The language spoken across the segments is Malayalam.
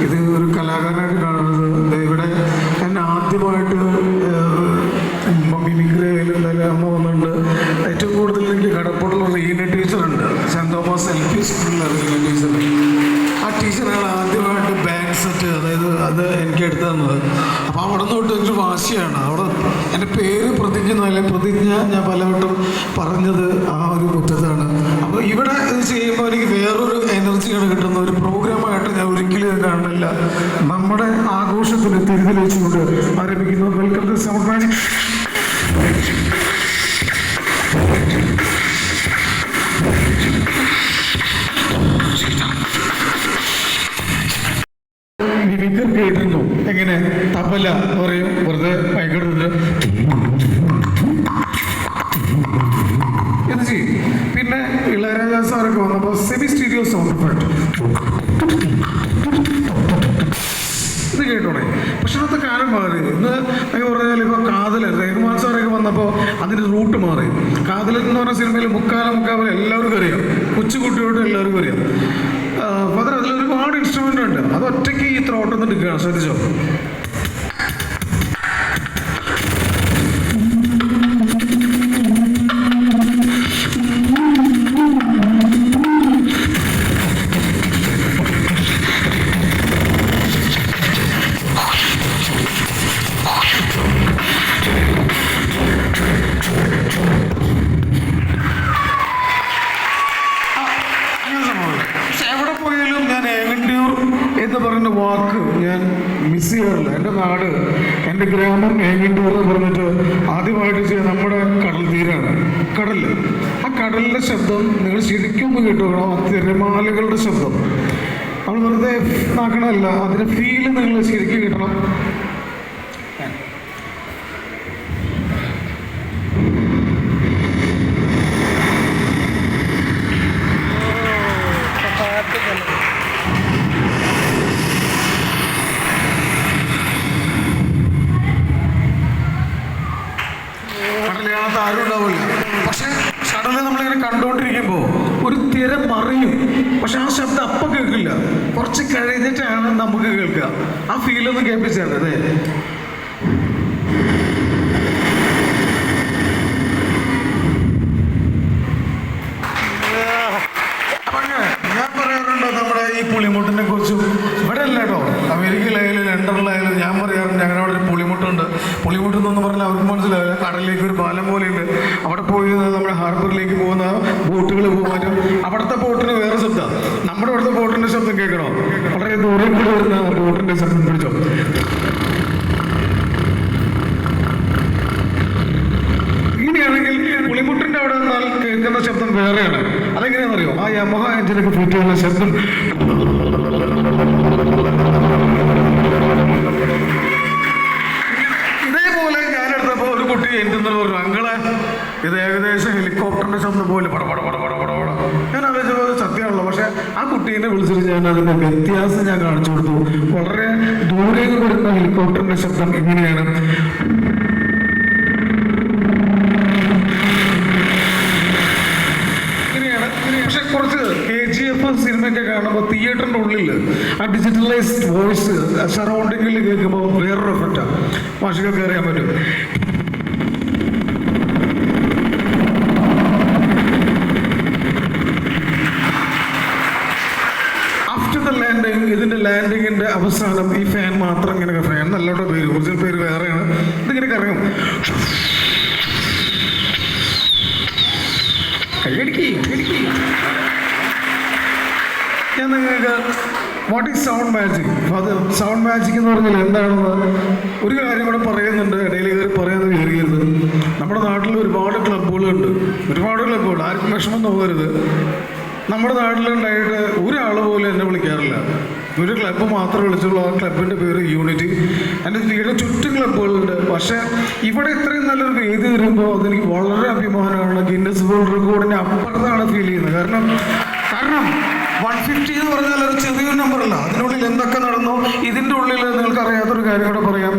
ഇത് ഒരു കലാകാരനായിട്ട് കാണുന്നത്. ഇവിടെ എന്നെ ആദ്യമായിട്ട് മിമിക്രിയിൽ എന്തായാലും അമ്മ വന്നിട്ടുണ്ട്. ഏറ്റവും കൂടുതൽ എനിക്ക് കടപ്പുറത്തുള്ള റീന ടീച്ചറുണ്ട്, സെൻറ് തോമസ് LP സ്കൂളിലെ റീന ടീച്ചർ. ആ ടീച്ചറാണ് ആദ്യമായിട്ട് ബാൻഡ് സെറ്റ്, അതായത് അത് എനിക്ക് എടുത്തു തന്നത്. അപ്പോൾ അവിടെ നിന്ന് തൊട്ട് ഒരു വാശിയാണ്. അവിടെ എൻ്റെ പേര് പ്രതിജ്ഞ എന്നല്ല, പ്രതിജ്ഞ ഞാൻ പലവട്ടം പറഞ്ഞത് ആ ഒരു മുറ്റത്താണ്. അപ്പോൾ ഇവിടെ ഇത് ചെയ്യുമ്പോൾ എനിക്ക് വേറൊരു എനർജിയാണ് കിട്ടുന്നത്. ഒരു പ്രോഗ്രാമായിട്ട് ഞാൻ ഒരിക്കലും കാണില്ല. നമ്മുടെ ആഘോഷത്തിന് തിരികെ വെച്ചുകൊണ്ട് ആരംഭിക്കുന്നു. Welcome to summer magic. Mimicry കേട്ടിരുന്നു. എങ്ങനെ തബല പറയും, വെറുതെ ഭയങ്കര ഇത് ചെയ്യും. പിന്നെ ഇളയരാജ സാറൊക്കെ വന്നപ്പോൾ സെമി സ്റ്റീരിയോ സൗണ്ട് എഫക്ട് ഇത് കേട്ടോടെ. പക്ഷെ അന്നത്തെ കാലം മാറി. ഇന്ന് പറഞ്ഞാൽ ഇപ്പോൾ കാതലൻ റഹ്മാൻ സാറൊക്കെ വന്നപ്പോൾ അതിൻ്റെ റൂട്ട് മാറി. കാതലൻ എന്ന് പറഞ്ഞ സിനിമയിൽ മുക്കാലും എല്ലാവർക്കും അറിയാം, കൊച്ചുകുട്ടിയോട് എല്ലാവർക്കും അറിയാം. അപ്പോൾ അതിലൊരുപാട് ഇൻസ്ട്രുമെൻ്റ് ഉണ്ട്. അത് ഒറ്റയ്ക്ക് ഈ ത്രോട്ടൊന്നും എടുക്കുകയാണ്, ശ്രദ്ധിച്ചോ? എന്ന് പറയുന്ന വാക്ക് ഞാൻ മിസ് ചെയ്യാറില്ല. എൻ്റെ നാട്, എൻ്റെ ഗ്രാമം ഏങ്ങണ്ടൂർ എന്ന് പറഞ്ഞിട്ട് ആദ്യമായിട്ട് ചെയ്യാൻ നമ്മുടെ കടൽ തീരാണ്. കടല്, ആ കടലിൻ്റെ ശബ്ദം നിങ്ങൾ ശരിക്കും ഒന്ന് കേട്ടുപോകണം. ആ തിരമാലകളുടെ ശബ്ദം നമ്മൾ വെറുതെ ആക്കണമല്ല, അതിൻ്റെ ഫീല് നിങ്ങൾ ശരിക്കും കിട്ടണം. കടലിനകത്ത് ആരും ഉണ്ടാവില്ല. പക്ഷെ കടലിൽ നമ്മളിങ്ങനെ കണ്ടുകൊണ്ടിരിക്കുമ്പോൾ ഒരു തിര മറിയും. പക്ഷെ ആ ശബ്ദം അപ്പം കേൾക്കില്ല, കുറച്ച് കഴിഞ്ഞിട്ടാണ് നമുക്ക് കേൾക്കുക. ആ ഫീലൊന്ന് കേൾപ്പിച്ചാണ്. അതെ, ഞാൻ പറയാറുണ്ട് നമ്മുടെ ഈ പുളിമുട്ടിനെ കുറിച്ചും. ഇവിടെ അല്ല കേട്ടോ, അമേരിക്കയിലായാലും ലണ്ടനിലായാലും ഞാൻ പറയാറുണ്ട് ഞങ്ങളുടെ അവിടെ ഒരു പുളിമുട്ടുണ്ട്. പുളിമുട്ടെന്നൊന്നും പറഞ്ഞാൽ അവർക്ക് മനസ്സിലാവില്ല. കടലിലേക്ക് ഒരു പാലം പോലെയുണ്ട്. അവിടെ പോയി നമ്മുടെ ഹാർബറിലേക്ക് പോകുന്ന ബോട്ടുകൾ പോകാനും അവിടുത്തെ ബോട്ടിന് വേറെ ശബ്ദം, നമ്മുടെ അവിടുത്തെ ബോട്ടിൻ്റെ ശബ്ദം കേൾക്കണോ? വളരെ ദൂരം കൂടി വരുന്ന ബോട്ടിൻ്റെ ശബ്ദം പിടിച്ചോ. ഇങ്ങനെയാണെങ്കിൽ പുളിമുട്ടിൻ്റെ അവിടെ നിന്നാൽ കേൾക്കുന്ന ശബ്ദം വേറെയാണ്. അതെങ്ങനെയാണെന്നറിയോ? ആ യമഹ എഞ്ചിനൊക്കെ ഫിറ്റ് ചെയ്യുന്ന ശബ്ദം ഇതേപോലെ ഞാനെടുത്തപ്പോൾ ഒരു കുട്ടി എൻ്റെ പറഞ്ഞു, അങ്കളെ ഇത് ഏകദേശം ഹെലികോപ്റ്ററിൻ്റെ ശബ്ദം പോലെ പടപട. ഞാൻ ആലോചിച്ചപ്പോൾ സത്യമാണല്ലോ. പക്ഷെ ആ കുട്ടീനെ വിളിച്ചിട്ട് ഞാൻ അതിൻ്റെ വ്യത്യാസം ഞാൻ കാണിച്ചു കൊടുത്തു. വളരെ ദൂരേക്ക് വരുന്ന ഹെലികോപ്റ്ററിൻ്റെ ശബ്ദം ഇങ്ങനെയാണ്. പക്ഷെ കുറച്ച് KGF സിനിമയൊക്കെ കാണുമ്പോൾ തിയേറ്ററിൻ്റെ ഉള്ളിൽ ആ ഡിജിറ്റലൈസ്ഡ് വോയിസ് സറൗണ്ടിങ്ങിൽ കേൾക്കുമ്പോൾ വേറൊരു എഫക്റ്റാണ്. ഭാഷകൾക്ക് അറിയാൻ പറ്റും. ആഫ്റ്റർ ദ ലാൻഡിങ്, ഇതിൻ്റെ ലാൻഡിങ്ങിൻ്റെ അവസാനം ഈ ഫാൻ മാത്രം ഇങ്ങനെ, ഫാൻ നല്ലോടെ പേര്, ഒറിജിനൽ പേര് വേറെയാണ്. ഇതിങ്ങനെ കറങ്ങും. ഞാൻ നിങ്ങൾക്ക് വാട്ട് ഈസ് സൗണ്ട് മാജിക്, അത് സൗണ്ട് മാജിക് എന്ന് പറഞ്ഞാൽ എന്താണെന്ന് ഒരു കാര്യം കൂടെ പറയുന്നുണ്ട്. ഇടയിൽ കയറി പറയാമെന്ന് കയറിയത്, നമ്മുടെ നാട്ടിൽ ഒരുപാട് ക്ലബ്ബുകളുണ്ട്, ഒരുപാട് ക്ലബ്ബുകൾ. ആർക്കും വിഷമം തോന്നരുത്. നമ്മുടെ നാട്ടിലുണ്ടായിട്ട് ഒരാൾ പോലും എന്നെ വിളിക്കാറില്ല. ഒരു ക്ലബ്ബ് മാത്രമേ വിളിച്ചുള്ളൂ. ആ ക്ലബിൻ്റെ പേര് യൂണിറ്റി. എൻ്റെ വീടിന് ചുറ്റും ക്ലബ്ബുകളുണ്ട്. പക്ഷേ ഇവിടെ ഇത്രയും നല്ലൊരു വേദി വരുമ്പോൾ അതെനിക്ക് വളരെ അഭിമാനമാണ്. ഗിന്നസ് വേൾഡ് റെക്കോർഡിൻ്റെ അപ്പുറത്താണ് ഫീൽ ചെയ്യുന്നത്. കാരണം 150 എന്ന് പറഞ്ഞാൽ ഒരു ചെറിയൊരു നമ്പറല്ല. അതിനുള്ളിൽ എന്തൊക്കെ നടന്നു. ഇതിൻ്റെ ഉള്ളിൽ നിങ്ങൾക്ക് അറിയാത്തൊരു കാര്യം കൂടെ പറയാം.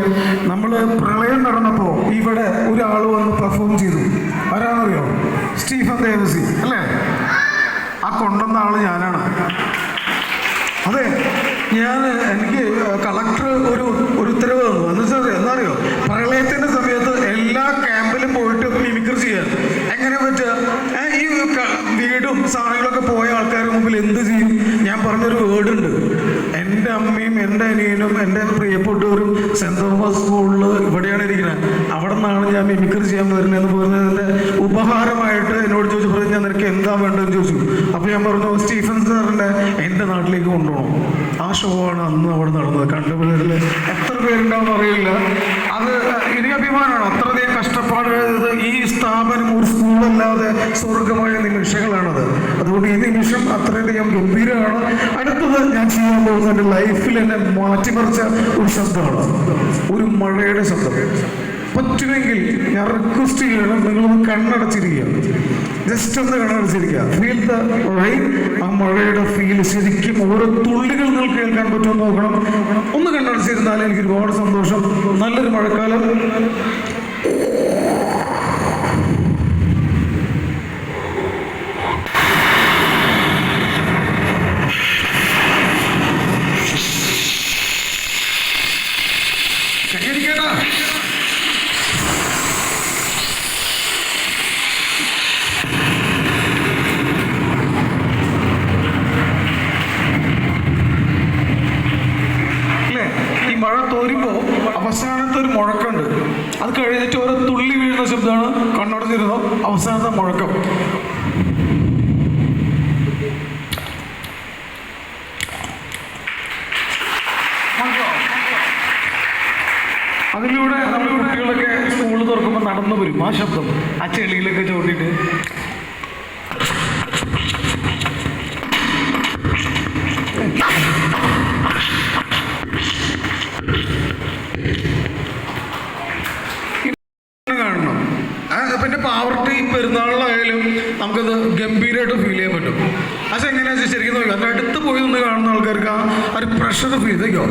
നമ്മൾ പ്രളയം നടന്നപ്പോൾ ഇവിടെ ഒരാൾ വന്ന് പെർഫോം ചെയ്തു. ആരാണെന്നറിയോ? സ്റ്റീഫൻ ദേവസി അല്ലേ? ആ കൊണ്ടുവന്ന ആള് ഞാനാണ്. അതെ, എനിക്ക് കളക്ടർ ഒരു ഉത്തരവ് തന്നു. എന്ന് വെച്ചാൽ എന്താറിയോ, പ്രളയത്തിന്റെ സമയത്ത് എല്ലാ ക്യാമ്പിലും പോയിട്ട് മിമിക്രി ചെയ്യാൻ എങ്ങനെ പറ്റുക? ഈ വീടും സാധനങ്ങളൊക്കെ പോയ ആൾക്കാരുടെ മുമ്പിൽ എന്ത് ചെയ്യും? ഞാൻ പറഞ്ഞൊരു വേർഡുണ്ട്. എൻ്റെ അമ്മയും എൻ്റെ അനിയനും എൻ്റെ പ്രിയപ്പെട്ടവരും സെൻറ് തോമസ് സ്കൂളിൽ ഇവിടെയാണ് ഇരിക്കുന്നത്. അവിടെ നിന്നാണ് ഞാൻ മിമിക്രി ചെയ്യാൻ വരുന്നതെന്ന് പറഞ്ഞതിൻ്റെ ഉപഹാരമായിട്ട് എന്നോട് ചോദിച്ചു പറഞ്ഞു, ഞാൻ നിനക്ക് എന്താ വേണ്ടതെന്ന് ചോദിച്ചു. അപ്പോൾ ഞാൻ പറഞ്ഞു, സ്റ്റീഫൻ സാറിൻ്റെ എൻ്റെ നാട്ടിലേക്ക് കൊണ്ടുപോകണം. ആ ഷോ ആണ് അന്ന് അവിടെ നടന്നത്. കണ്ടുപിടിയിൽ എത്ര പേരുണ്ടാവും അറിയില്ല. അത് എനിക്ക് അഭിമാനമാണ്. അത്രയധികം കഷ്ടപ്പാട് ഈ സ്ഥാപനം ഒരു സ്കൂളല്ലാതെ സ്വർഗമായ നിമിഷങ്ങളാണത്. അതുകൊണ്ട് ഈ നിമിഷം അത്രയധികം ഗംഭീരമാണ്. അടുത്തത് ഞാൻ ചെയ്യാൻ പോകുന്ന എൻ്റെ ലൈഫിൽ എന്നെ മാറ്റിമറിച്ച ഒരു ശബ്ദമാണ്, ഒരു മഴയുടെ ശബ്ദം. പറ്റുമെങ്കിൽ ഞാൻ റിക്വസ്റ്റ് ചെയ്യണം, നിങ്ങളൊന്ന് കണ്ണടച്ചിരിക്കുക. ജസ്റ്റ് ഒന്ന് കണ്ണടച്ചിരിക്കുക. Feel the rain. ആ മഴയുടെ ഫീൽ ശരിക്കും ഓരോ തുള്ളികൾ നിങ്ങൾക്ക് കേൾക്കാൻ പറ്റുമെന്ന് നോക്കണം. ഒന്ന് കണ്ണടച്ചിരുന്നാലും എനിക്ക് ഒരുപാട് സന്തോഷം. നല്ലൊരു മഴക്കാലം. മഴ തോരുമ്പോൾ അവസാനത്തെ ഒരു മുഴക്കമുണ്ട്. അത് കഴിഞ്ഞിട്ട് ഓരോ തുള്ളി വീഴുന്ന ശബ്ദമാണ്. കണ്ണടച്ചിരുന്നോ അവസാനത്തെ മുഴക്കം. അതിലൂടെ നമ്മുടെ കുട്ടികളൊക്കെ സ്കൂൾ തുറക്കുമ്പോൾ നടന്നു വരും. ആ ശബ്ദം ആ ചെളിയിലൊക്കെ ചോട്ടിട്ട് കാണണം. പിന്നെ പാവർട്ടി പെരുന്നാളിലായാലും നമുക്കത് ഗംഭീരമായിട്ട് ഫീൽ ചെയ്യാൻ പറ്റും. പക്ഷെ എങ്ങനെയാണെന്ന് വെച്ചാൽ ശരിക്കും നോക്കുക, അതിൻ്റെ അടുത്ത് പോയി നിന്ന് കാണുന്ന ആൾക്കാർക്ക് ആ ഒരു പ്രഷർ ഫീൽ ചെയ്തോ.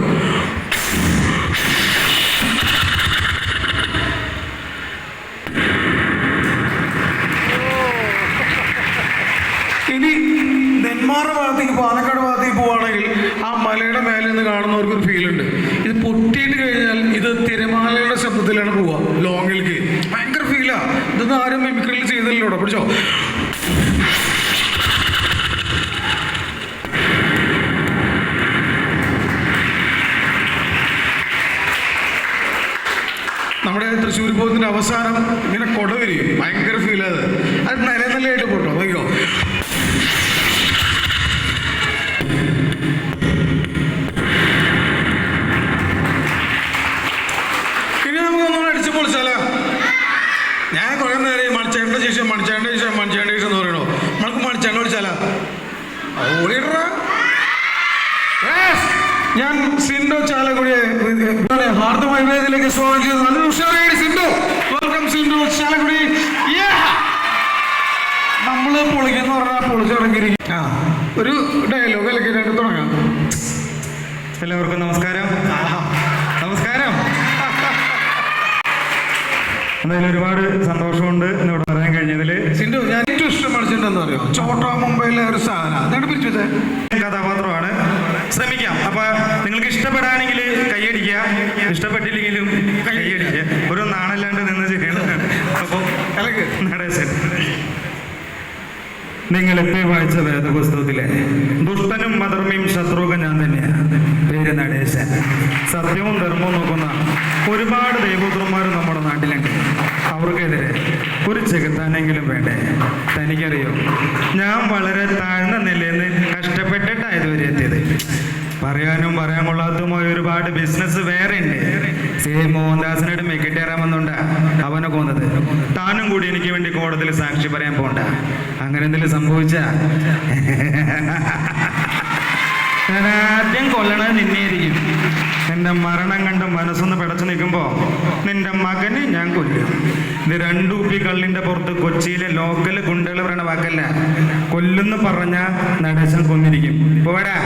ഇനി നെന്മാറ ഭാഗത്തേക്ക് പാലക്കാട് ഭാഗത്തേക്ക് പോവുകയാണെങ്കിൽ ആ മലയുടെ മേലെ നിന്ന് കാണുന്നവർക്കൊരു ഫീലുണ്ട്. ഇത് പൊട്ടിയിട്ട് കഴിഞ്ഞാൽ ഇത് തിരമാലയുടെ ശബ്ദത്തിലാണ് പോവുക. ലോങ്ങിലേക്ക് ഭയങ്കര ഫീലാ. ഇതൊന്നും ആരും മിമിക്രിയിൽ ചെയ്തില്ലല്ലോ. പിടിച്ചോ. നമ്മുടെ തൃശ്ശൂർ പോകുന്നതിൻ്റെ അവസാനം ഇങ്ങനെ കൊട വരും. ഭയങ്കര ഫീലത്. അത് നിലനിലയായിട്ട് പോട്ടോ. നോക്കിയോ. ഇനി നമുക്കൊന്നുകൂടെ അടിച്ചു പൊളിച്ചാലോ. ഞാൻ കുറേ നേരം മണിച്ചേണ്ട ശേഷം എന്ന് പറയണോ. നമുക്ക് മണിച്ചേണ്ട വിളിച്ചാലോ. ഓടിയിട്ടാ. ഞാൻ സിൻഡോ ചാലക്കുടിയെ ഹാർദമായ വേദിയിലേക്ക് സ്വാഗതം ചെയ്തു. നല്ല ഉഷാറായി സിൻഡോ. വെൽക്കം സിൻഡോ ചാലക്കുടി. നമ്മള് പൊളിക്കെന്ന് പറഞ്ഞാൽ പൊളിച്ചിറങ്ങിയിരിക്കും. ഒരു ഡയലോഗ് അല്ലെങ്കിൽ രണ്ട് തുടങ്ങാം. എല്ലാവർക്കും നമസ്കാരം. നമസ്കാരം. എന്തായാലും ഒരുപാട് സന്തോഷമുണ്ട് എന്നിവിടെ പറയാൻ കഴിഞ്ഞതിൽ. സിൻഡോ, ഞാൻ ഏറ്റവും ഇഷ്ടം പഠിച്ചിട്ടുണ്ടെന്ന് അറിയോ, ചോട്ടാ മുംബൈയിലെ ഒരു സാധനം. അതാണ് പിരിച്ചത് കഥാപാത്രമാണ്. ശ്രമിക്കാം. അപ്പൊ നിങ്ങൾക്ക് ഇഷ്ടപ്പെടാണെങ്കിൽ കൈയടിക്കുക, ഇഷ്ടപ്പെട്ടില്ലെങ്കിലും കൈയടിക്കുക. ഒരു നാണല്ലാണ്ട് നിന്ന് ചെയ്യണം. അപ്പൊ നടേശൻ, നിങ്ങൾ എപ്പോഴും വായിച്ച വേദപുസ്തകത്തിലെ ദുഷ്ടനും മധർമ്മിയും ശത്രുക്ക ഞാൻ തന്നെയാണ്. പേര് നടേശൻ. സത്യവും ധർമ്മവും നോക്കുന്ന ഒരുപാട് ദൈവപുത്രന്മാർ നമ്മുടെ നാട്ടിലുണ്ട്. അവർക്കെതിരെ ഒരു ചെകുത്താനെങ്കിലും വേണ്ടേ? തനിക്കറിയോ, ഞാൻ വളരെ താഴ്ന്ന നിലയിൽ നിന്ന് കഷ്ടപ്പെട്ടിട്ടാണ് ഇതുവരെ എത്തിയത്. പറയാനും പറയാൻ കൊള്ളാത്തതുമായ ഒരുപാട് ബിസിനസ് വേറെ ഉണ്ട്. സേം മോഹൻദാസിനോട് മെക്കിട്ടേറാമെന്നുണ്ടാ അവനെ കൊന്നത്. താനും കൂടി എനിക്ക് വേണ്ടി കോടതിയിൽ സാക്ഷി പറയാൻ പോണ്ട. അങ്ങനെ എന്തെങ്കിലും സംഭവിച്ച ഞാൻ ആദ്യം കൊല്ലണത് നിന്നെയായിരിക്കും. എൻ്റെ മരണം കണ്ട് മനസ്സൊന്ന് പിടച്ചു നിൽക്കുമ്പോൾ നിന്റെ മകന് ഞാൻ കൊല്ലും. ഇത് 2 കുപ്പി കള്ളിൻ്റെ പുറത്ത് കൊച്ചിയിലെ ലോക്കൽ ഗുണ്ടകൾ പറയണ വാക്കല്ല. കൊല്ലുന്ന് പറഞ്ഞാൽ നടേശൻ കൊന്നിരിക്കും. പോരാ.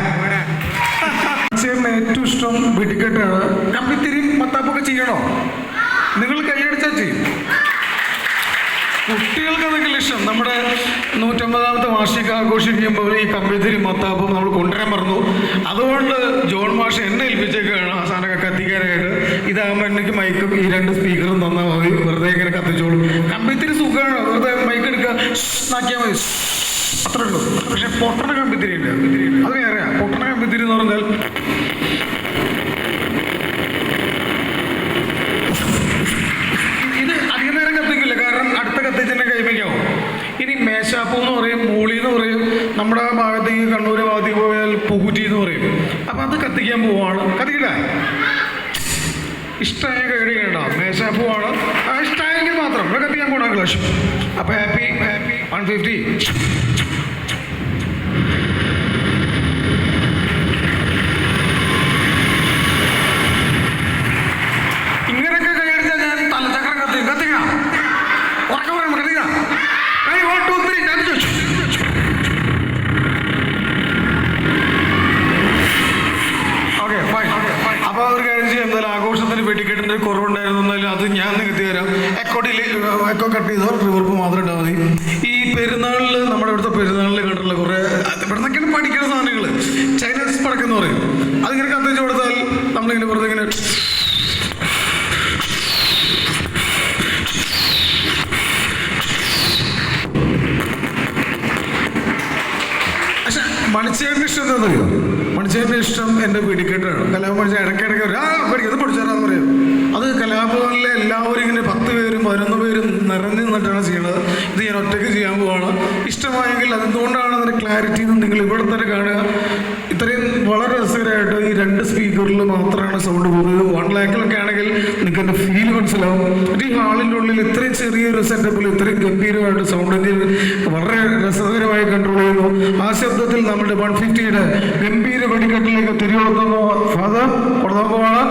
ഏറ്റവും ഇഷ്ടം വെടിക്കെട്ടാണ്. കമ്പിത്തിരി മത്താപ്പൊക്കെ ചെയ്യണോ? നിങ്ങൾ കൈയടിച്ചാൽ ചെയ്യും. കുട്ടികൾക്ക് അതൊക്കെ ഇഷ്ടം. നമ്മുടെ 150ാമത്തെ വാർഷിക ആഘോഷിക്കുമ്പോൾ ഈ കമ്പിത്തിരി മത്താപ്പം നമ്മൾ കൊണ്ടുവരാൻ പറഞ്ഞു. അതുകൊണ്ട് ജോൺ മാഷ് എന്നെ ഏൽപ്പിച്ചേക്കാണ് ആ സാധനമൊക്കെ കത്തിക്കാനായിട്ട്. ഇതാകുമ്പോൾ എനിക്ക് മൈക്കും ഈ 2 സ്പീക്കറും തന്നാൽ മതി, വെറുതെ ഇങ്ങനെ കത്തിച്ചോളും. കമ്പിത്തിരി സുഖമാണ്, വെറുതെ മൈക്ക് എടുക്കുക, നാക്കിയാൽ മതി, അത്രേ ഉള്ളൂ. പക്ഷെ പൊട്ടണ കമ്പിത്തിരി ഉണ്ട്, അത് വേറെയാ. പൊട്ടണ കമ്പിത്തിരി എന്ന് പറഞ്ഞാൽ ഇത് അധികം നേരം കത്തിക്കില്ല, കാരണം അടുത്ത കത്തിച്ചെന്നെ കൈവയ്ക്കാവും. ഇനി മേശാപ്പൂ എന്ന് പറയും, മൂളി എന്ന് പറയും, നമ്മുടെ ഭാഗത്തേക്ക് കണ്ണൂർ ഭാഗത്തേക്ക് പോയാൽ പൂക്കുറ്റി എന്ന് പറയും. അപ്പം അത് കത്തിക്കാൻ പോവാണ്. കത്തിക്കട്ടെ, ഇഷ്ടമായ കേടി കേട്ടോ. മേശാപ്പൂവാണ്, ഇഷ്ടമായെങ്കിൽ മാത്രം ഇവിടെ കത്തിക്കാൻ പോകണം ക്ലാഷ്. അപ്പം ഹാപ്പി 150. ഇങ്ങനെയൊക്കെ കൈയടിച്ചാൽ ഞാൻ തലച്ചക്രം കത്തിക്കാം. ഉറക്കം വേണം, കത്തിക്കാം. 1 2 3 കത്തിച്ചു. Okay fine. അപ്പോൾ ഒരു കാര്യം ചെയ്യാം, എന്തായാലും ആഘോഷത്തിന് വെടിക്കെട്ടിൻ്റെ കുറവുണ്ടായിരുന്നെന്നാലും അത് ഞാൻ നികത്തി തരാം. എക്കോ കട്ട് ചെയ്തോ, റിവർപ്പ് മാത്രം ഇട്ടാൽ മതി. ഈ പെരുന്നാളിൽ, നമ്മുടെ ഇവിടുത്തെ പെരുന്നാളിൽ കണ്ടിട്ടുള്ള കുറേ ഇവിടെ നിന്നൊക്കെയാണ് പഠിക്കുന്ന സാധനങ്ങൾ, ചൈനീസ് പടക്കെന്ന് പറയും. അതിങ്ങനെ കത്തിച്ച് കൊടുത്താൽ നമ്മളിങ്ങനെ വെറുതെ ഇങ്ങനെ മണിച്ചേട്ടൻ്റെ ഇഷ്ടം എന്താ അറിയോ? മണിച്ചേട്ടൻ്റെ ഇഷ്ടം എൻ്റെ വെടിക്കെട്ടാണ്. കലാഭവൻ മണിച്ചേട്ടൻ ഇടയ്ക്കിടയ്ക്ക് അത് പഠിച്ചാറാന്ന് പറയും. അത് കലാഭവനിലെ എല്ലാവരും ഇങ്ങനെ 10 പേരും 11 പേരും നിറഞ്ഞു നിന്നിട്ടാണ് ചെയ്യണത്. ഇത് ഞാൻ ഒറ്റയ്ക്ക് ചെയ്യാൻ പോവാണ്. ഇഷ്ടമായെങ്കിൽ അതെന്തുകൊണ്ടാണ് അതിൻ്റെ ക്ലാരിറ്റി എന്ന് നിങ്ങൾ ഇവിടെ തന്നെ കാണുക. ഇത്രയും വളരെ രസകരമായിട്ട് ഈ 2 സ്പീക്കറിൽ മാത്രമാണ് സൗണ്ട് പോകുന്നത്. 1 ലാക്കിലൊക്കെ ആണെങ്കിൽ നിങ്ങൾക്ക് എൻ്റെ ഫീൽ മനസ്സിലാവും. ഈ ഹാളിൻ്റെ ഉള്ളിൽ ഇത്രയും ചെറിയൊരു സെറ്റപ്പിൽ ഇത്രയും ഗംഭീരമായിട്ട് സൗണ്ട് എഞ്ചിൻ വളരെ രസകരമായി കൺട്രോൾ ചെയ്യുന്നു. ആ ശബ്ദത്തിൽ നമ്മുടെ 150യുടെ ഗംഭീര വെടിക്കെട്ടിലേക്ക് തിരികൊടുക്കുന്നു. ഫാദർ കൊടുക്കാൻ പോവാണ്.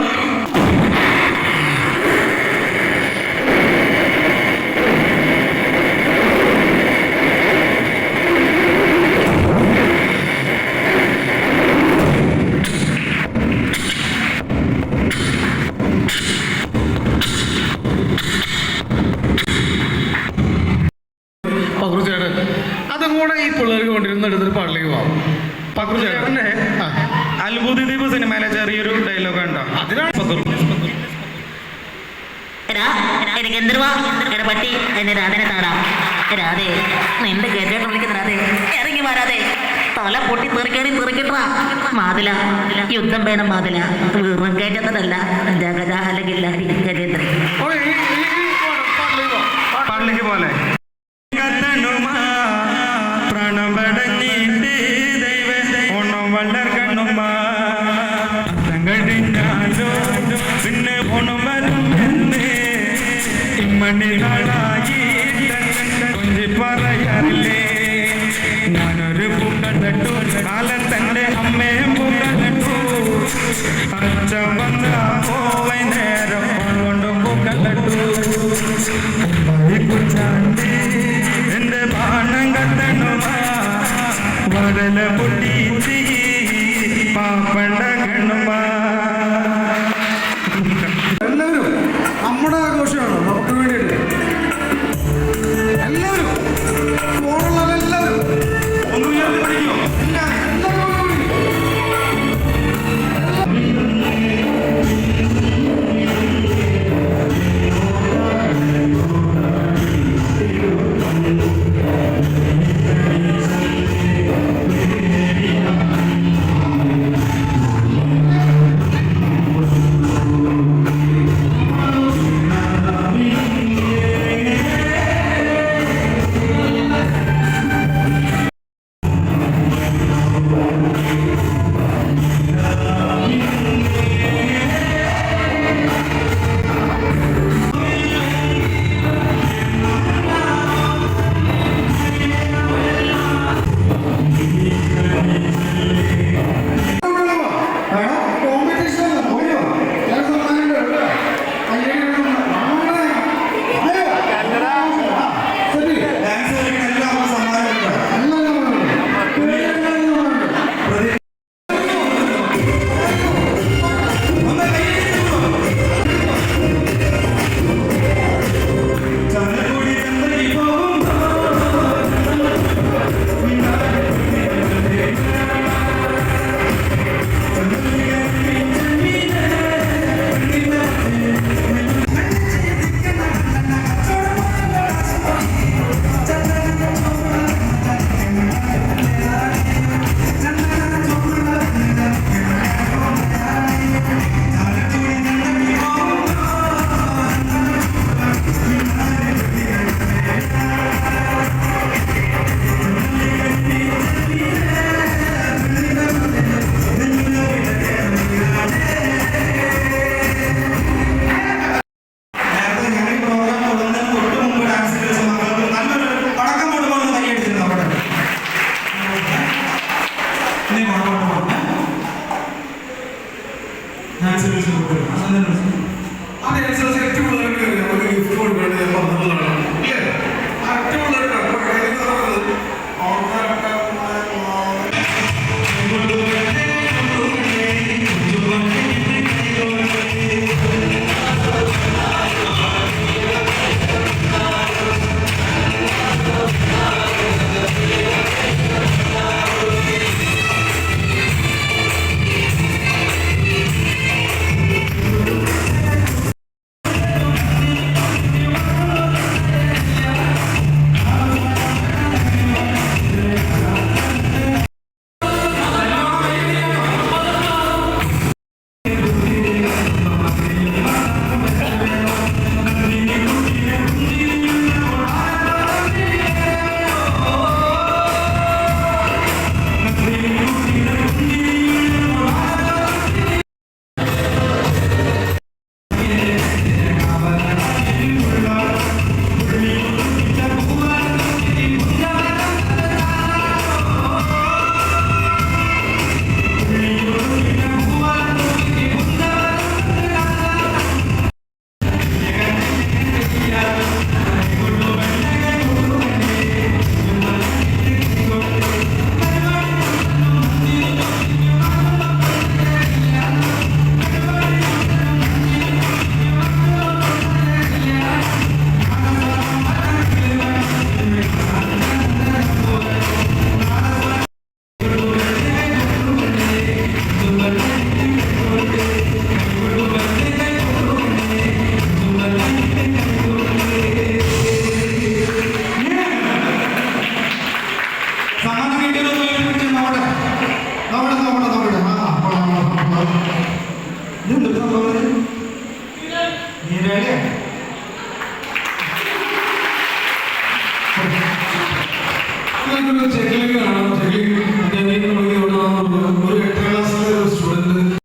പക്രുചേട്ടൻ അതും കൂടെ ഈ പിള്ളേർക്ക് കൊണ്ടിരുന്ന എടുത്തിട്ട് പാടിലേക്ക് പോവാം. പക്രുചേട്ടൻ്റെ അത്ഭുത ദീപ് സിനിമയിലെ ചെറിയൊരു ഡയലോഗ് ഉണ്ടോ? അതിനാണ് എനിക്ക് എന്തിരുവാ എന്റെ പട്ടി എന്നെ രാധനെ താടാ. രാധേ നിന്റെ ഗജേട്ടൻ വിളിക്കുന്ന രാധേ, ഇറങ്ങി വരാതെ തല പൊട്ടി തെറിക്കട്ടാ. മാതില യുദ്ധം വേണം, മാതില വീറും കയറ്റത്തല്ല ജഗജ അല്ലെങ്കിൽ ഗജേന്ദ്രൻ പാടിലേക്ക് പോലെ പിന്നെ കൊഞ്ചി പറയാറില്ലേ ഞാനൊരു പൂക്കട്ടു കാലം തന്റെ അമ്മയെ പൂക്കട്ടു അച്ഛ വന്ന വൈകുന്നേരം കൊണ്ടും പൂക്കട്ടു കുച്ചാണ്ടി എന്റെ ബാണം കത്തണുമാ വരല പൊട്ടിച്ച് പാപ്പണ്ട കണ്ണുമാ. എല്ലാവരും നമ്മുടെ ആഘോഷമാണ്, നമുക്ക് വേണ്ടിയിട്ട് എല്ലാവരും ഫോണുള്ളവരെല്ലാവരും ഒന്ന് ഉയർത്തി പഠിക്കോ. എഞ്ചിനീയറിംഗ് ചെക്കിലേക്ക് കാണാം. ചെക്കിലേക്ക് ഒരു 8ാം ക്ലാസ്സിലെ ഒരു സ്റ്റുഡൻറ്റ്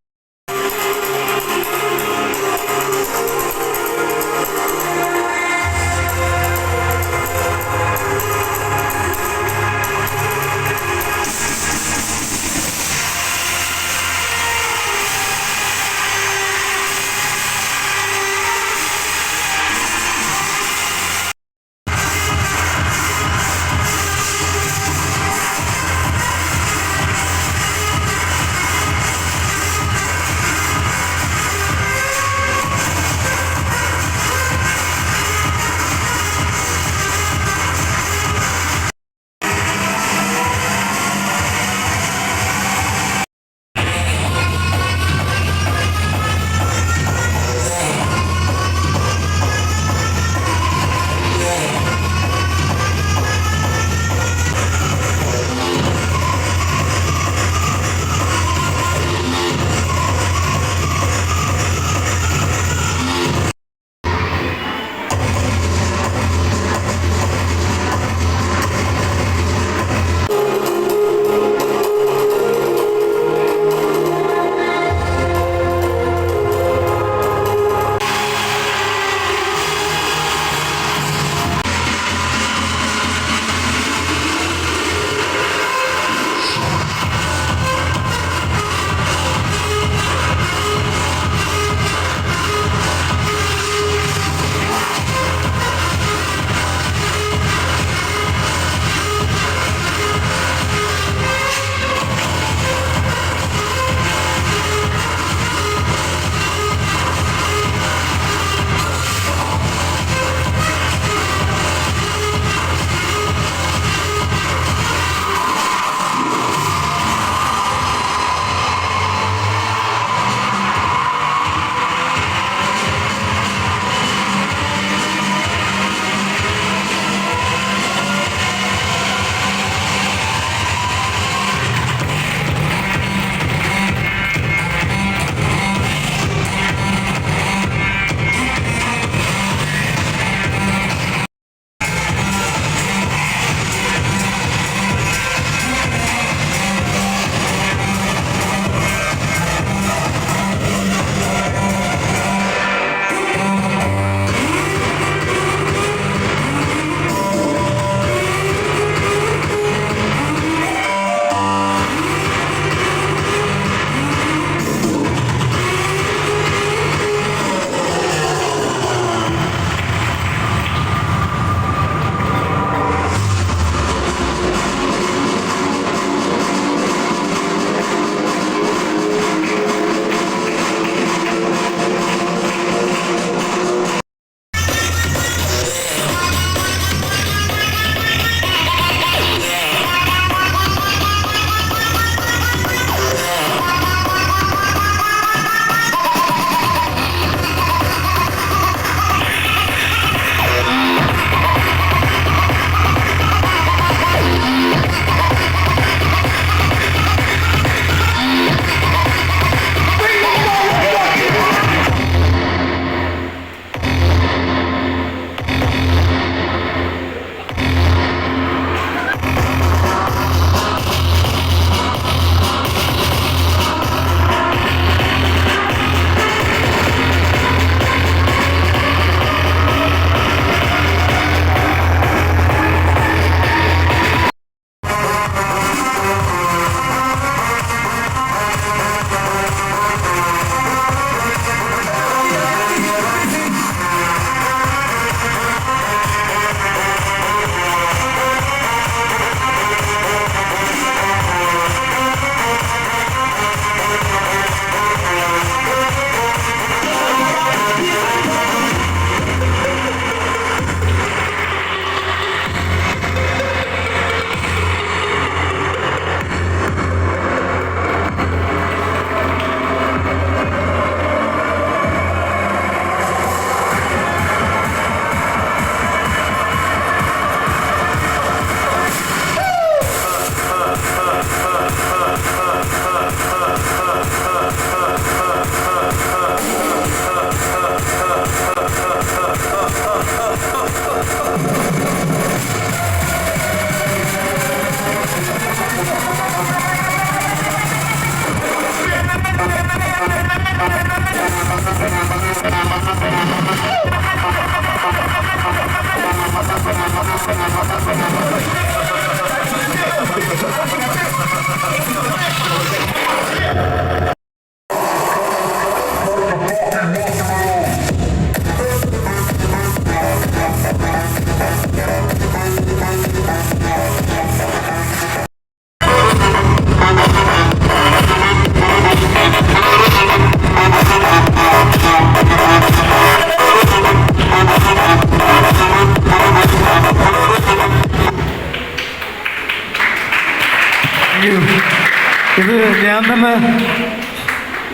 ഇത്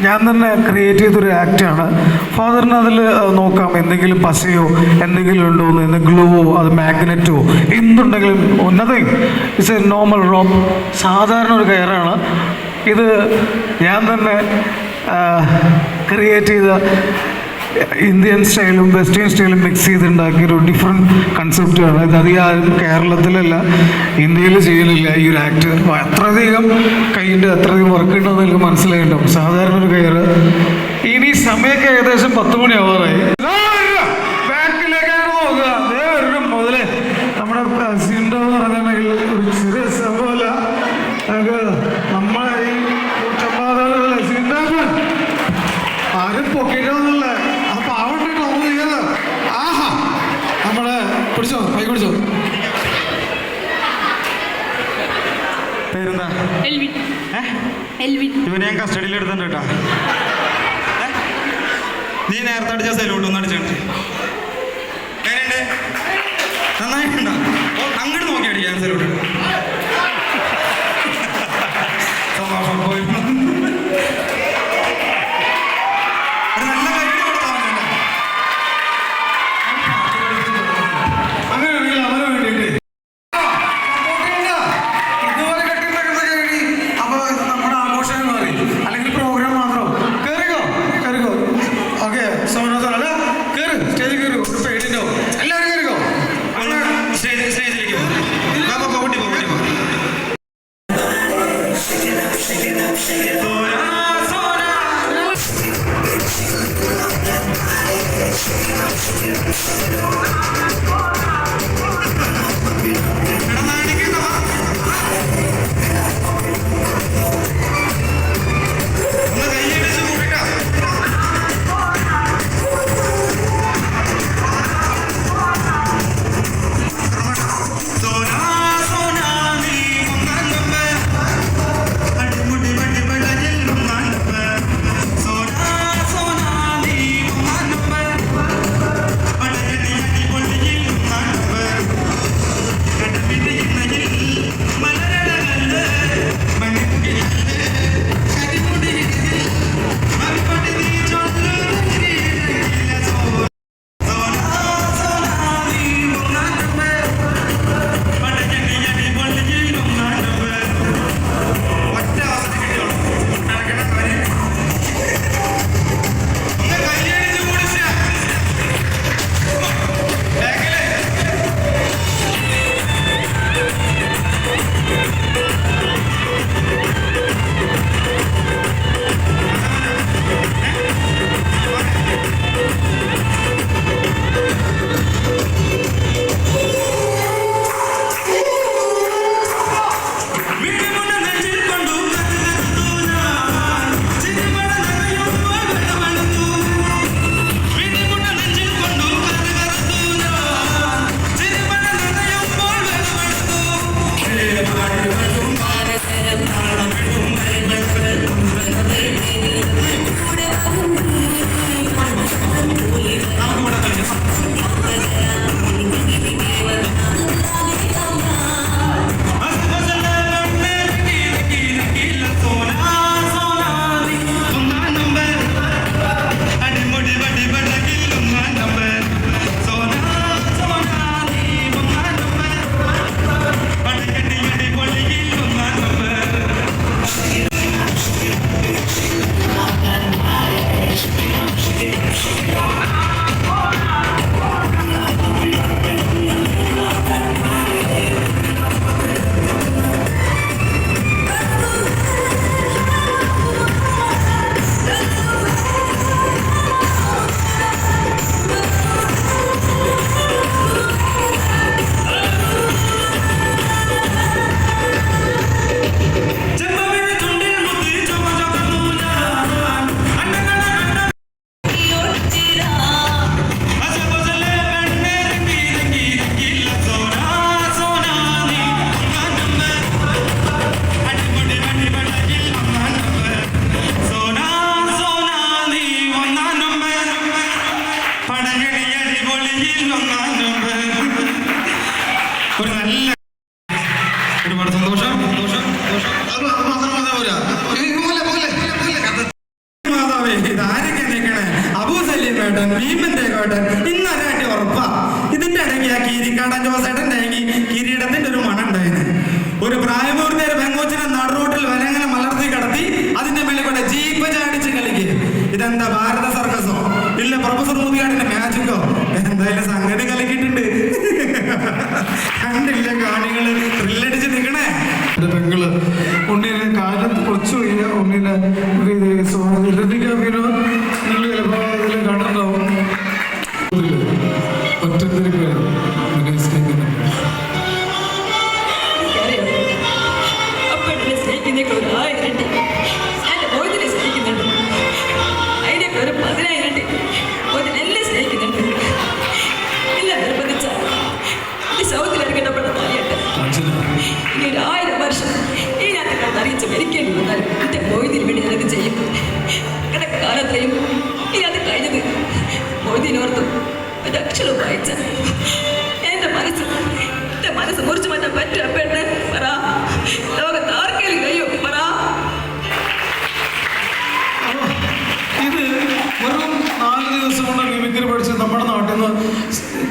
ഞാൻ തന്നെ ക്രിയേറ്റ് ചെയ്തൊരു ആക്റ്റാണ്. ഫാദറിന് അതിൽ നോക്കാം എന്തെങ്കിലും പശയോ എന്തെങ്കിലും ഉണ്ടോ എന്ന്, ഗ്ലൂവോ അത് മാഗ്നറ്റോ എന്തുണ്ടെങ്കിലും nothing. It's A normal rope, സാധാരണ ഒരു കയറാണ്. ഇത് ഞാൻ തന്നെ ക്രിയേറ്റ് ചെയ്ത ഇന്ത്യൻ സ്റ്റൈലും വെസ്റ്റേൺ സ്റ്റൈലും മിക്സ് ചെയ്തുണ്ടാക്കിയൊരു ഡിഫറെൻറ്റ് കൺസെപ്റ്റാണ് ഇത്. അധികം കേരളത്തിലല്ല, ഇന്ത്യയിൽ ചെയ്യുന്നില്ല ഈ ഒരു ആക്ട്. അത്രയധികം കൈൻ്റെ അത്രയധികം വർക്ക് ഉണ്ടെന്ന് എനിക്ക് മനസ്സിലായിട്ടുണ്ടാവും. സാധാരണ ഒരു കയറ്. ഇനി സമയമൊക്കെ ഏകദേശം 10 മണിയാവാറായി. ബാക്കിലേക്കാണ് നോക്കുക. അതേ ഒരു മുതലേ നമ്മുടെ സിൻഡോ എന്ന് പറഞ്ഞിട്ടുണ്ടെങ്കിൽ ഒരു ചെറിയ സംഭവമല്ല. നമ്മളെ ഈ ചമ്പാതകളല്ലേ സിൻഡോ ആരും പൊക്കിയിട്ടൊന്നുമില്ല. ആ പാവണ്ടിട്ട് ഒന്ന് ചെയ്ത് ആഹാ നമ്മളെ പിടിച്ചോ, കൈ പിടിച്ചോ. പേരെന്താ? ഇവനെ ഞാൻ കസ്റ്റഡിയിൽ എടുത്തിട്ടുണ്ട് കേട്ടാ. നീ നേരത്തെ അടിച്ച സൈലോട്ട് ഒന്ന് അടിച്ചിട്ടുണ്ട്. നന്നായിട്ടുണ്ടോ? അങ്ങോട്ട് നോക്കി അടിക്കാൻ സൈലോട്ട്. കയ്യടിപൊളിയിൽ ഒന്നാം നമ്പർ. ഒരു നല്ല ഒരുപാട് സന്തോഷം സന്തോഷം സന്തോഷം. മാതാവേ, ഇതാരൊക്കെ നിൽക്കണേ? അബൂ സലീം ഏട്ടൻ, ഭീമന്റെ ഏട്ടൻ, ഇന്നൊരാട്ടി ഉറപ്പാ. ഇതിന്റെ ഇടയ്ക്ക് ആ കീരിക്കാടൻ ജോസേട്ടൻ്റെ കിരീടത്തിന്റെ ഒരു മണം ഉണ്ടായിരുന്നു. ഒരു പ്രായപൂർത്തിയ ഒരു പെങ്കോച്ചിനെ നടുറോട്ടിൽ വലങ്ങനെ മലർത്തി കടത്തി അതിന്റെ മേലെ കൂടെ ജീപ്പ് ചാടിച്ച് കളിക്ക്. ഇതെന്താ ഭാരത സർക്കസോ ഇല്ല പ്രൊഫസർ മോദിയാടിന്റെ മാജിക്കോ? എന്തായാലും സംഗതി കലക്കിയിട്ടുണ്ട്. കണ്ടില്ല കാണികള് ത്രില്ലടിച്ച് നിൽക്കണേ. പെങ്ങള് ഉണ്ണിനെ കാലത്ത് കുറച്ച് വയ്യ. ഉണ്ണിനെ ഇരട്ടിക്കാമീനോ നിങ്ങൾ ചിലപ്പോൾ അതിൽ കണ്ടിട്ടുണ്ടാവും. ഒറ്റത്തിരി പേര് അറിയിച്ച് മരിക്കേണ്ടി വന്നാലും എന്റെ മൊയ്തീന് വേണ്ടി ഞാനത് ചെയ്യും. കാലത്രയും ഇനി അത് കഴിഞ്ഞത് മൊയ്തീനോർത്തും ഒരക്ഷരം വായിച്ച എന്റെ മനസ്സ് മുറിച്ചു മാറ്റാൻ പറ്റുക പെണ്ണ് പറ. ലോകത്ത് ആർക്കെങ്കിലും കഴിയും പറ. ഇത് വെറും 4 ദിവസം കൊണ്ട് മിമിക്രി പഠിച്ച് നമ്മുടെ നാട്ടിൽ നിന്ന്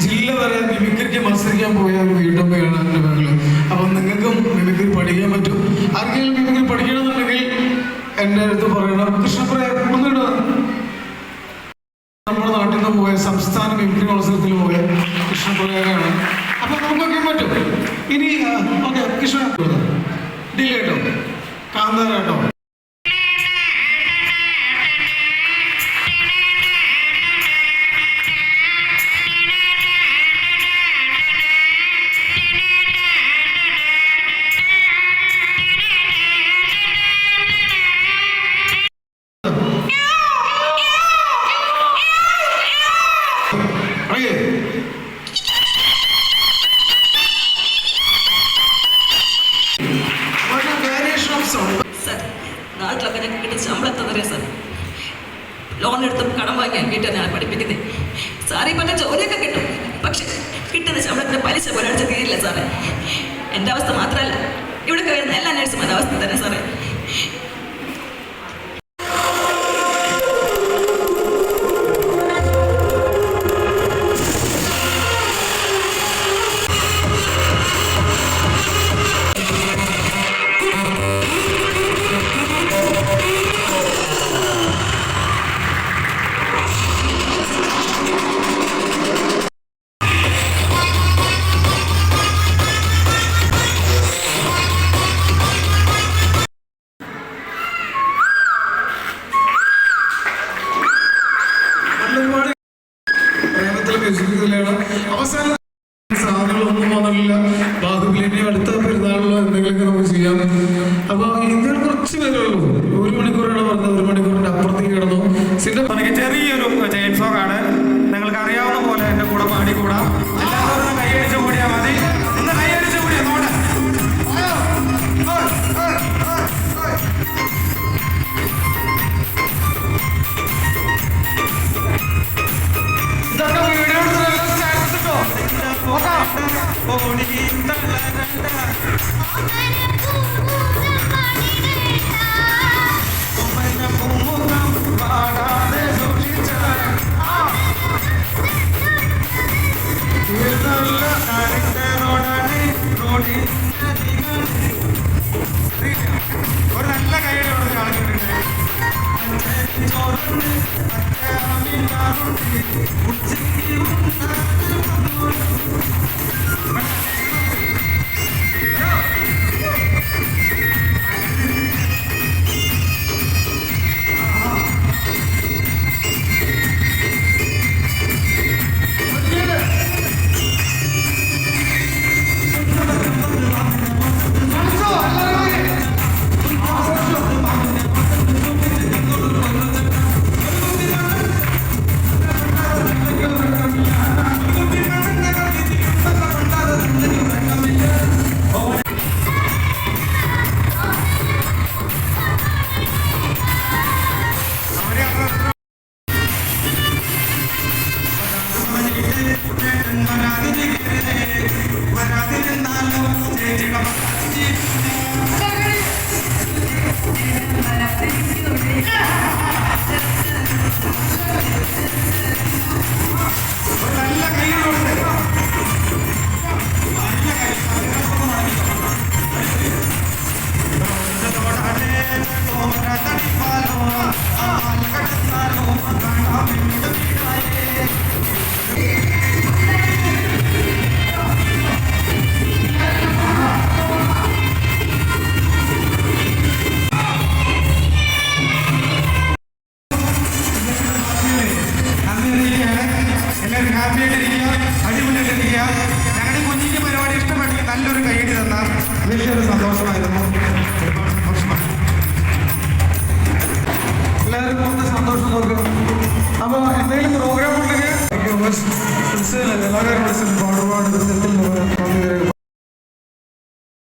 ജില്ല വരെ മിമിക്രിക്ക് മത്സരിക്കാൻ പോയ ഒരു വീട്ടമ്മയാണ് എൻ്റെ മകള്. അപ്പം നിങ്ങൾക്കും മിമിക്രി പഠിക്കാൻ പറ്റും. ആർക്കെങ്കിലും മിമിക്രി പഠിക്കണമെന്നുണ്ടെങ്കിൽ എൻ്റെ അടുത്ത് പറയണം. കൃഷ്ണപ്രിയ ഒന്നിട്ട് നമ്മുടെ നാട്ടിൽ നിന്ന് പോയ സംസ്ഥാന മിമിക്രി മത്സരത്തിൽ പോയ കൃഷ്ണപ്രയാണ്. അപ്പം നമുക്കൊക്കെ പറ്റും. ഇനി ഓക്കെ കൃഷ്ണ ഡിലേ കേട്ടോ, കാന്താര കേട്ടോ. നാട്ടിലൊക്കെ ഞങ്ങൾക്ക് കിട്ടുന്ന ശമ്പളം തന്നറിയാം സാർ. ലോൺ എടുത്തും കടം വാങ്ങിയാൽ വീട്ടുകാരാണ് പഠിപ്പിക്കുന്നത്. സാറേ പറഞ്ഞ ജോലിയൊക്കെ കിട്ടും, പക്ഷെ കിട്ടുന്ന ശമ്പളത്തിന് പലിശ ഒരാഴ്ച തീരില്ല സാറേ. എൻ്റെ അവസ്ഥ മാത്രമല്ല, ഇവിടെ വരുന്ന എല്ലാ നേഴ്സുമാരുടെ അവസ്ഥ തന്നെ സാറേ. അവസാനം സാധനങ്ങളൊന്നും വന്നില്ല. ബാഹുബലിന്റെ അടുത്ത പെരുന്നാളിലോ എന്തെങ്കിലുമൊക്കെ നമുക്ക് ചെയ്യാം. അപ്പൊ ഇന്ത്യയിൽ കുറച്ച് പേരുള്ളൂ. 1 മണിക്കൂറാണ് പറഞ്ഞത്. 1 മണിക്കൂറിന്റെ അപ്പുറത്തേക്ക് കിടന്നു. എനിക്ക് ചെറിയൊരു ചെയിൻ സോങ് ആണ്. നിങ്ങൾക്ക് അറിയാവുന്ന പോലെ എന്റെ കൂടെ പാടിക്കൂടാ. എല്ലാവരും കൈയടിച്ച് കൂടിയാ മതി. ഒന്ന് കൈയടിച്ച് കൂടിയാ നോട്ടെ. ഇതൊക്കെ വീഡിയോ എടുത്തില്ല സ്റ്റാറ്റസ് ഇട്ടോ. ഒരു നല്ല കൈയുടെ അവിടെ കാണിക്കുന്നുണ്ട്. Hola.